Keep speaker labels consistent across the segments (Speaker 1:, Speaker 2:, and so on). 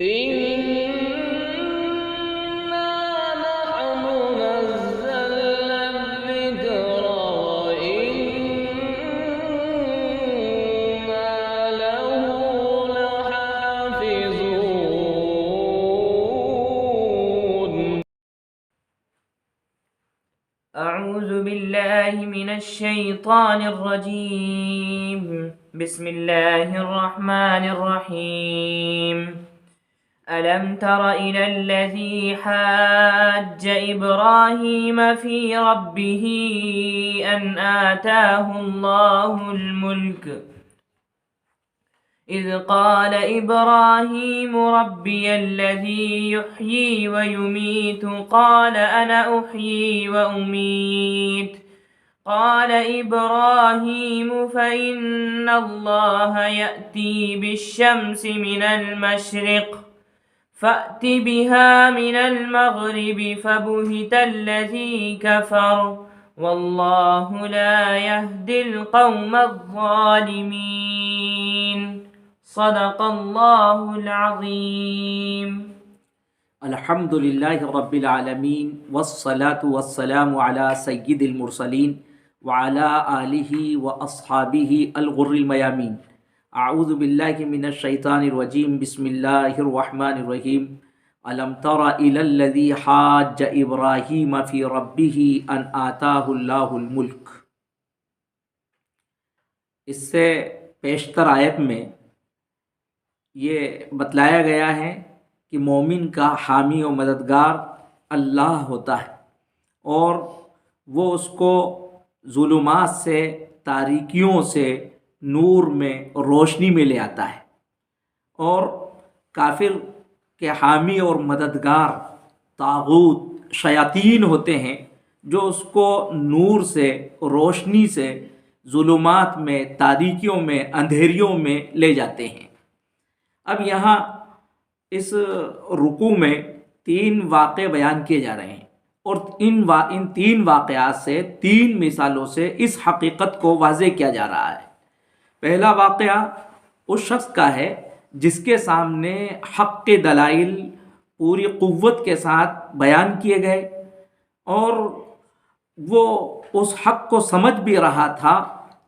Speaker 1: إنا نحن نزلنا الذكر وإنا له لحافظون.
Speaker 2: أعوذ بالله من الشيطان الرجيم. بسم الله الرحمن الرحيم. ألم تر إلى الذي حاج إبراهيم في ربه أن آتاه الله الملك إذ قال إبراهيم ربي الذي يحيي ويميت قال أنا أحيي وأميت قال إبراهيم فإن الله يأتي بالشمس من المشرق فأت بها من المغرب فبهت الذي كفر والله لا يهدي القوم الظالمين. صدق الله العظيم.
Speaker 3: الحمد للہ رب العالمین والصلاة والسلام علی سید المرسلین وعلی آلہ واصحابہ الغر المیامین. اعوذ باللہ من الشیطان الرجیم. بسم اللہ الرحمن الرحیم. الم تر الی الذی حاج ابراہیم فی ربہ ان آتاہ اللہ الملک. اس سے پیشتر آیت میں یہ بتلایا گیا ہے کہ مومن کا حامی و مددگار اللہ ہوتا ہے اور وہ اس کو ظلمات سے، تاریکیوں سے نور میں، روشنی میں لے آتا ہے. اور کافر کے حامی اور مددگار طاغوت، شیاطین ہوتے ہیں جو اس کو نور سے، روشنی سے، ظلمات میں، تاریکیوں میں، اندھیریوں میں لے جاتے ہیں. اب یہاں اس رکوع میں 3 واقعے بیان کیے جا رہے ہیں اور ان 3 واقعات سے، 3 مثالوں سے اس حقیقت کو واضح کیا جا رہا ہے. پہلا واقعہ اس شخص کا ہے جس کے سامنے حق کے دلائل پوری قوت کے ساتھ بیان کیے گئے اور وہ اس حق کو سمجھ بھی رہا تھا،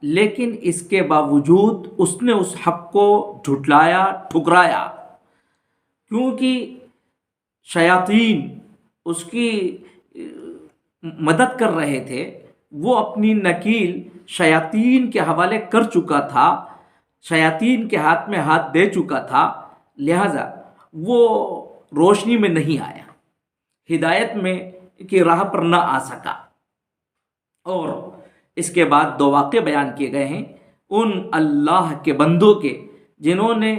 Speaker 3: لیکن اس کے باوجود اس نے اس حق کو جھٹلایا، ٹھکرایا، کیونکہ شیاطین اس کی مدد کر رہے تھے. وہ اپنی نکیل شیاطین کے حوالے کر چکا تھا، شیاطین کے ہاتھ میں ہاتھ دے چکا تھا، لہذا وہ روشنی میں نہیں آیا، ہدایت میں کی راہ پر نہ آ سکا. اور اس کے بعد 2 واقعے بیان کیے گئے ہیں ان اللہ کے بندوں کے جنہوں نے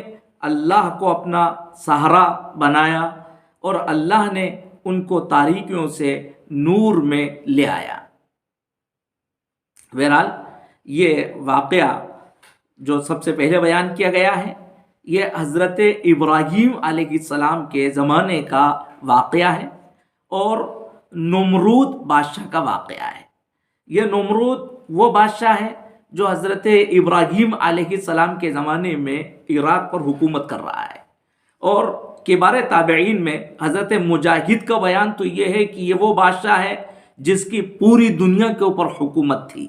Speaker 3: اللہ کو اپنا سہارا بنایا اور اللہ نے ان کو تاریکیوں سے نور میں لے آیا. بہرحال یہ واقعہ جو سب سے پہلے بیان کیا گیا ہے یہ حضرت ابراہیم علیہ السلام کے زمانے کا واقعہ ہے اور نمرود بادشاہ کا واقعہ ہے. یہ نمرود وہ بادشاہ ہے جو حضرت ابراہیم علیہ السلام کے زمانے میں عراق پر حکومت کر رہا ہے. اور کبار تابعین میں حضرت مجاہد کا بیان تو یہ ہے کہ یہ وہ بادشاہ ہے جس کی پوری دنیا کے اوپر حکومت تھی.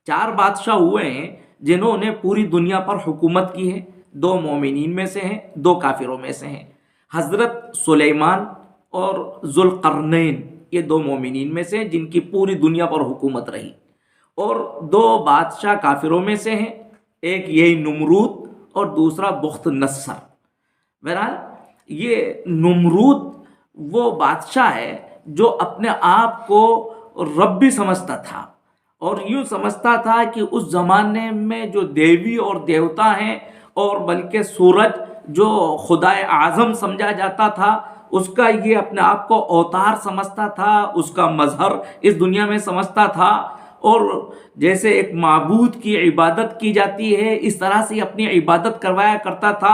Speaker 3: 4 بادشاہ ہوئے ہیں جنہوں نے پوری دنیا پر حکومت کی ہے. 2 مومنین میں سے ہیں، 2 کافروں میں سے ہیں. حضرت سلیمان اور ذوالقرنین یہ 2 مومنین میں سے ہیں جن کی پوری دنیا پر حکومت رہی. اور 2 بادشاہ کافروں میں سے ہیں، ایک یہی نمرود اور دوسرا بخت نصر. بہرحال یہ نمرود وہ بادشاہ ہے جو اپنے آپ کو رب بھی سمجھتا تھا اور یوں سمجھتا تھا کہ اس زمانے میں جو دیوی اور دیوتا ہیں اور بلکہ سورج جو خدائے اعظم سمجھا جاتا تھا اس کا یہ اپنے آپ کو اوتار سمجھتا تھا، اس کا مظہر اس دنیا میں سمجھتا تھا. اور جیسے ایک معبود کی عبادت کی جاتی ہے اس طرح سے اپنی عبادت کروایا کرتا تھا.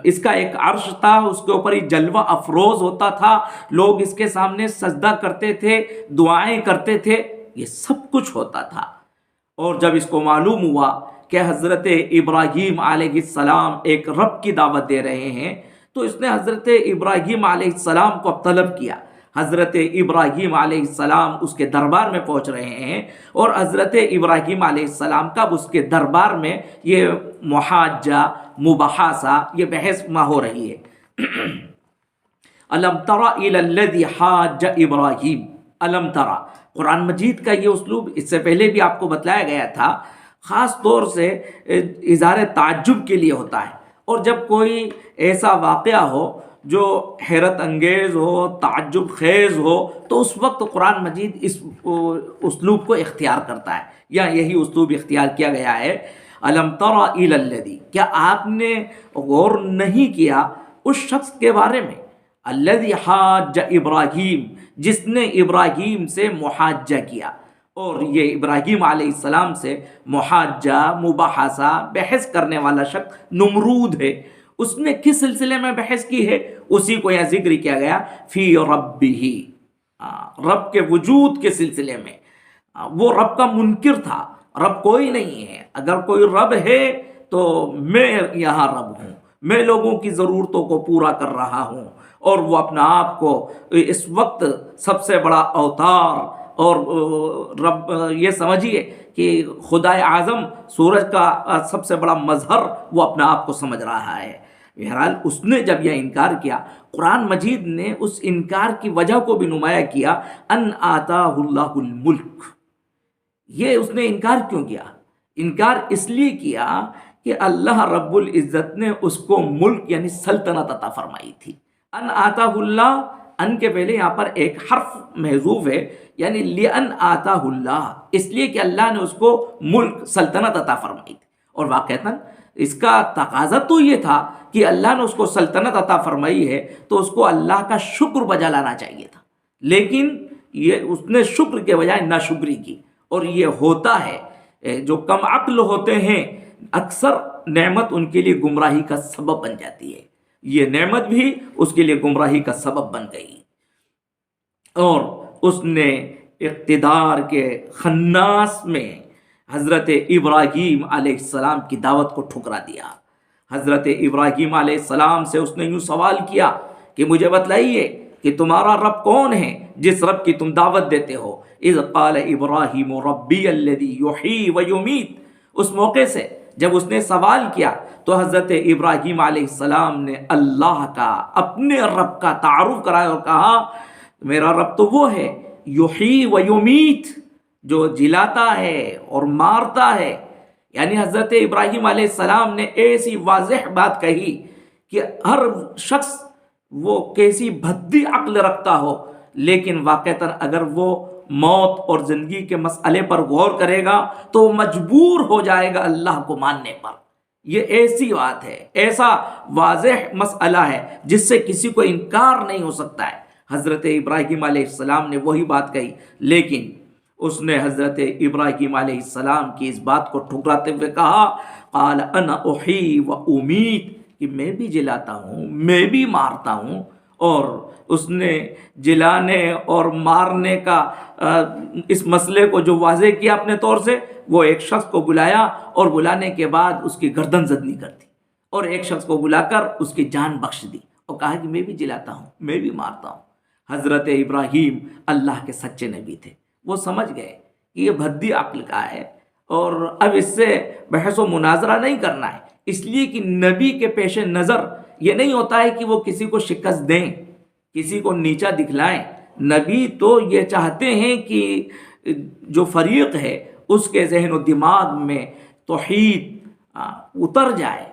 Speaker 3: اس کا ایک عرش تھا، اس کے اوپر ہی جلوہ افروز ہوتا تھا، لوگ اس کے سامنے سجدہ کرتے تھے، دعائیں کرتے تھے، یہ سب کچھ ہوتا تھا. اور جب اس کو معلوم ہوا کہ حضرت ابراہیم علیہ السلام ایک رب کی دعوت دے رہے ہیں تو اس نے حضرت ابراہیم علیہ السلام کو اب طلب کیا. حضرت ابراہیم علیہ السلام اس کے دربار میں پہنچ رہے ہیں اور حضرت ابراہیم علیہ السلام کا اس کے دربار میں یہ محاجہ مباحثہ یہ بحث ہو رہی ہے. الم تر الی الذی حاج ابراہیم. الم تر، قرآن مجید کا یہ اسلوب اس سے پہلے بھی آپ کو بتلایا گیا تھا، خاص طور سے اظہار تعجب کے لیے ہوتا ہے. اور جب کوئی ایسا واقعہ ہو جو حیرت انگیز ہو، تعجب خیز ہو، تو اس وقت قرآن مجید اس اسلوب کو اختیار کرتا ہے. یا یہی اسلوب اختیار کیا گیا ہے. الم تر الی الذی، کیا آپ نے غور نہیں کیا اس شخص کے بارے میں، الذی حاج ابراہیم، جس نے ابراہیم سے محاجہ کیا. اور یہ ابراہیم علیہ السلام سے محاجہ مباحثہ بحث کرنے والا شخص نمرود ہے. اس نے کس سلسلے میں بحث کی ہے؟ اسی کو یہاں ذکر کیا گیا، فی ربہ، رب کے وجود کے سلسلے میں. وہ رب کا منکر تھا، رب کوئی نہیں ہے. اگر کوئی رب ہے تو میں یہاں رب ہوں، میں لوگوں کی ضرورتوں کو پورا کر رہا ہوں. اور وہ اپنا آپ کو اس وقت سب سے بڑا اوتار اور رب یہ سمجھیے کہ خدائے اعظم سورج کا سب سے بڑا مظہر وہ اپنا آپ کو سمجھ رہا ہے. بہرحال اس نے جب یہ انکار کیا، قرآن مجید نے اس انکار کی وجہ کو بھی نمایاں کیا، ان آتاہ اللہ الملک. یہ اس نے انکار کیوں کیا؟ انکار اس لیے کیا کہ اللہ رب العزت نے اس کو ملک یعنی سلطنت عطا فرمائی تھی. ان آتاہ اللہ، ان کے پہلے یہاں پر ایک حرف محذوف ہے، یعنی لئن آتاہ اللہ، اس لیے کہ اللہ نے اس کو ملک سلطنت عطا فرمائی تھی. اور واقعتاً اس کا تقاضا تو یہ تھا کہ اللہ نے اس کو سلطنت عطا فرمائی ہے تو اس کو اللہ کا شکر بجا لانا چاہیے تھا، لیکن یہ اس نے شکر کے بجائے ناشکری کی. اور یہ ہوتا ہے، جو کم عقل ہوتے ہیں اکثر نعمت ان کے لیے گمراہی کا سبب بن جاتی ہے. یہ نعمت بھی اس کے لیے گمراہی کا سبب بن گئی. اور اس نے اقتدار کے خناس میں حضرت ابراہیم علیہ السلام کی دعوت کو ٹھکرا دیا. حضرت ابراہیم علیہ السلام سے اس نے یوں سوال کیا کہ مجھے بتلائیے کہ تمہارا رب کون ہے جس رب کی تم دعوت دیتے ہو. اذ قال ابراہیم ربی الذی یحیی و یمیت. اس موقع سے جب اس نے سوال کیا تو حضرت ابراہیم علیہ السلام نے اللہ کا، اپنے رب کا تعارف کرایا اور کہا میرا رب تو وہ ہے یحیی و یمیت، جو جلاتا ہے اور مارتا ہے. یعنی حضرت ابراہیم علیہ السلام نے ایسی واضح بات کہی کہ ہر شخص وہ کیسی بھدی عقل رکھتا ہو، لیکن واقعتاً اگر وہ موت اور زندگی کے مسئلے پر غور کرے گا تو مجبور ہو جائے گا اللہ کو ماننے پر. یہ ایسی بات ہے، ایسا واضح مسئلہ ہے جس سے کسی کو انکار نہیں ہو سکتا ہے. حضرت ابراہیم علیہ السلام نے وہی بات کہی، لیکن اس نے حضرت ابراہیم علیہ السلام کی اس بات کو ٹھکراتے ہوئے کہا قال انا احیی و امیت، کہ میں بھی جلاتا ہوں، میں بھی مارتا ہوں. اور اس نے جلانے اور مارنے کا اس مسئلے کو جو واضح کیا اپنے طور سے، وہ ایک شخص کو بلایا اور بلانے کے بعد اس کی گردن زدنی کر دی، اور ایک شخص کو بلا کر اس کی جان بخش دی اور کہا کہ میں بھی جلاتا ہوں، میں بھی مارتا ہوں. حضرت ابراہیم اللہ کے سچے نبی تھے، وہ سمجھ گئے کہ یہ بھدی عقل کا ہے اور اب اس سے بحث و مناظرہ نہیں کرنا ہے. اس لیے کہ نبی کے پیش نظر یہ نہیں ہوتا ہے کہ وہ کسی کو شکست دیں، کسی کو نیچا دکھلائیں. نبی تو یہ چاہتے ہیں کہ جو فریق ہے اس کے ذہن و دماغ میں توحید اتر جائے،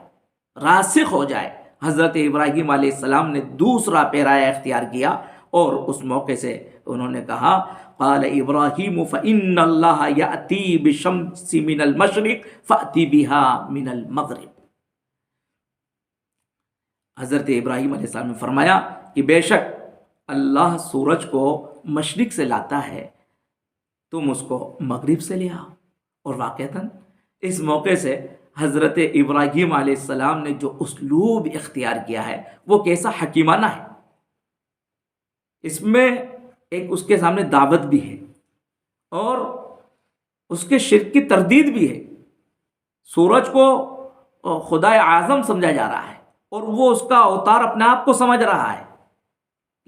Speaker 3: راسخ ہو جائے. حضرت ابراہیم علیہ السلام نے دوسرا پیرایا اختیار کیا اور اس موقع سے انہوں نے کہا قال ابراہیم فإن اللہ یأتی بالشمس من المشرق فأتی بها من المغرب. حضرت ابراہیم علیہ السلام نے فرمایا کہ بے شک اللہ سورج کو مشرق سے لاتا ہے، تم اس کو مغرب سے لے آؤ. اور واقعتاً اس موقع سے حضرت ابراہیم علیہ السلام نے جو اسلوب اختیار کیا ہے وہ کیسا حکیمانہ ہے. اس میں ایک اس کے سامنے دعوت بھی ہے اور اس کے شرک کی تردید بھی ہے. سورج کو خدائے اعظم سمجھا جا رہا ہے اور وہ اس کا اوتار اپنے آپ کو سمجھ رہا ہے،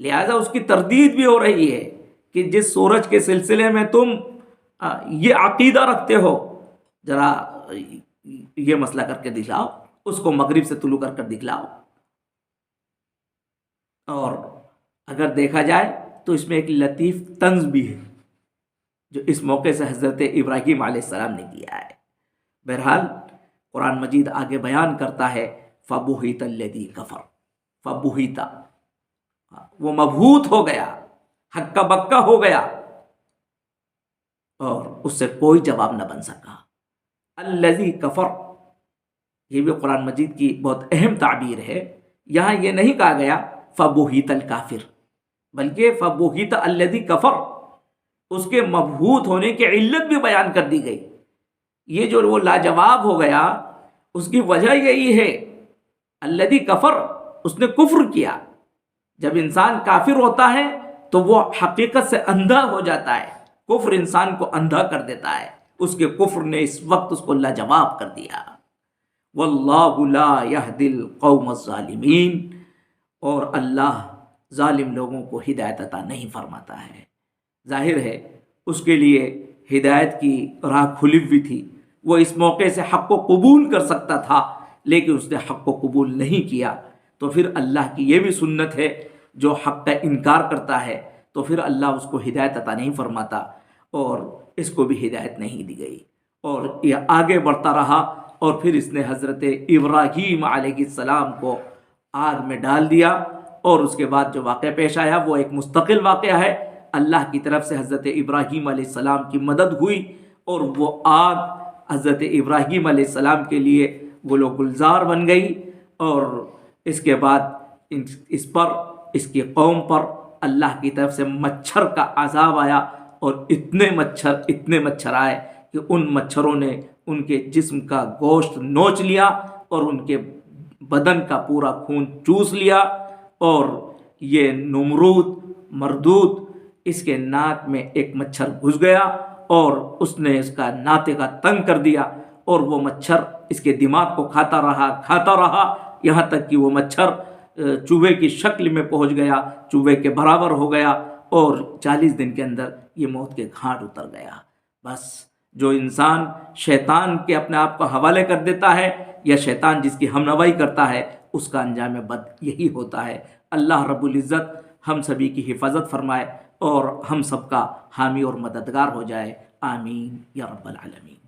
Speaker 3: لہذا اس کی تردید بھی ہو رہی ہے کہ جس سورج کے سلسلے میں تم یہ عقیدہ رکھتے ہو، ذرا یہ مسئلہ کر کے دکھلاؤ، اس کو مغرب سے طلوع کر دکھلاؤ۔ اور اگر دیکھا جائے تو اس میں ایک لطیف طنز بھی ہے جو اس موقع سے حضرت ابراہیم علیہ السلام نے کیا ہے۔ بہرحال قرآن مجید آگے بیان کرتا ہے فَبُہِتَ الَّذِي كَفَرَ، فَبُہِتَ، وہ مبہوت ہو گیا، ہکا بکا ہو گیا، اور اس سے کوئی جواب نہ بن سکا۔ الذی کفر، یہ بھی قرآن مجید کی بہت اہم تعبیر ہے۔ یہاں یہ نہیں کہا گیا فبہت الکافر، بلکہ فبہت الذی کفر، اس کے مبہوت ہونے کی علت بھی بیان کر دی گئی۔ یہ جو وہ لاجواب ہو گیا اس کی وجہ یہی ہے، الذی کفر، اس نے کفر کیا۔ جب انسان کافر ہوتا ہے تو وہ حقیقت سے اندھا ہو جاتا ہے، کفر انسان کو اندھا کر دیتا ہے، اس کے کفر نے اس وقت اس کو لاجواب کر دیا۔ واللہ لا یہدی القوم الظالمین، اور اللہ ظالم لوگوں کو ہدایت عطا نہیں فرماتا ہے۔ ظاہر ہے اس کے لیے ہدایت کی راہ کھلی ہوئی تھی، وہ اس موقع سے حق کو قبول کر سکتا تھا، لیکن اس نے حق کو قبول نہیں کیا۔ تو پھر اللہ کی یہ بھی سنت ہے، جو حق کا انکار کرتا ہے تو پھر اللہ اس کو ہدایت عطا نہیں فرماتا، اور اس کو بھی ہدایت نہیں دی گئی، اور یہ آگے بڑھتا رہا، اور پھر اس نے حضرت ابراہیم علیہ السلام کو آگ میں ڈال دیا، اور اس کے بعد جو واقعہ پیش آیا وہ ایک مستقل واقعہ ہے۔ اللہ کی طرف سے حضرت ابراہیم علیہ السلام کی مدد ہوئی، اور وہ آگ حضرت ابراہیم علیہ السلام کے لیے گل و گلزار بن گئی، اور اس کے بعد اس پر، اس کی قوم پر اللہ کی طرف سے مچھر کا عذاب آیا، اور اتنے مچھر آئے کہ ان مچھروں نے ان کے جسم کا گوشت نوچ لیا، اور ان کے بدن کا پورا خون چوس لیا، اور یہ نمرود مردود، اس کے ناک میں ایک مچھر گھس گیا، اور اس نے اس کا ناطقہ تنگ کر دیا، اور وہ مچھر اس کے دماغ کو کھاتا رہا، یہاں تک کہ وہ مچھر چوہے کی شکل میں پہنچ گیا، چوہے کے برابر ہو گیا، اور 40 دن کے اندر یہ موت کے گھاٹ اتر گیا۔ بس جو انسان شیطان کے اپنے آپ کو حوالے کر دیتا ہے، یا شیطان جس کی ہمنوائی کرتا ہے، اس کا انجام بد یہی ہوتا ہے۔ اللہ رب العزت ہم سبھی کی حفاظت فرمائے، اور ہم سب کا حامی اور مددگار ہو جائے، آمین یا رب العالمین۔